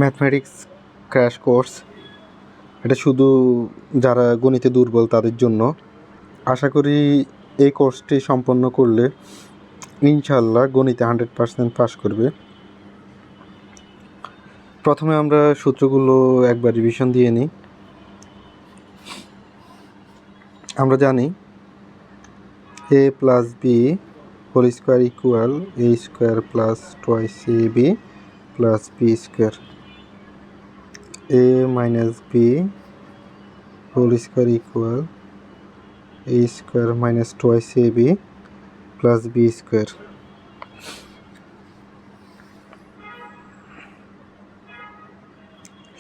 Mathematics crash course. এটা শুধু যারা গণিতে দুর্বল তাদের জন্য। আশা করি এই কোর্সটি সম্পন্ন করলে ইনশাআল্লাহ গণিতে 100% পাস করবে। প্রথমে আমরা সূত্রগুলো একবার রিভিশন দিয়ে নিই। আমরা জানি a plus B whole square equal a square plus twice ab plus B square. a minus B whole square equal a square minus twice ab plus B square.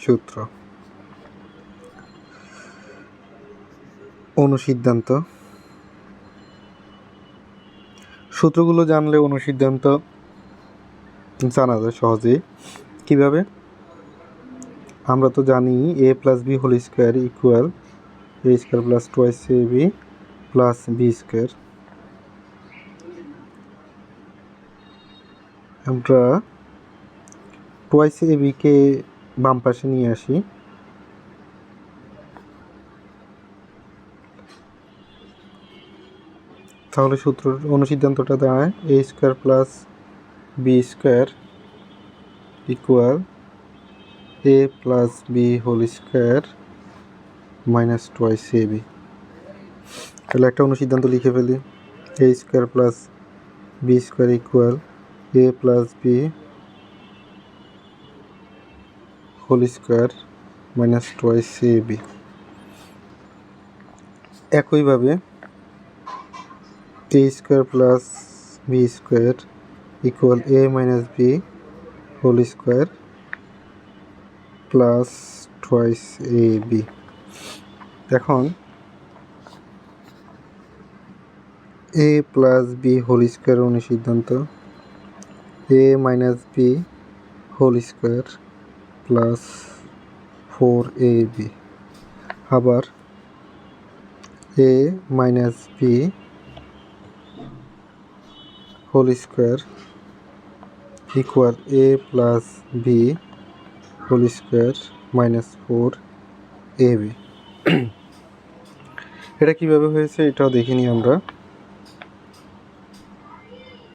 সূত্র অনুসিদ্ধান্ত। সূত্রগুলো জানলে অনুসিদ্ধান্ত জানা যায় সহজেই। কীভাবে? আমরা তো জানি a plus B whole square equal a square plus twice ab plus B square. আমরা টোয়াইস abকে বাম পাশে নিয়ে আসি। তাহলে সূত্র অনুসিদ্ধান্তটা দাঁড়ায় a square plus B square equal a plus B whole square minus twice ab। তাহলে একটা অনুসিদ্ধান্ত লিখে ফেলি। a square plus B square equal a plus B whole square minus twice ab। একইভাবে a square plus B square equal a minus B whole square plus twice ab। এখন a plus B whole square অনুসিদ্ধান্ত a minus B whole square plus 4ab। আবার a minus B whole square equal a plus B whole square minus 4ab। এটা কীভাবে হয়েছে এটাও দেখিনি আমরা।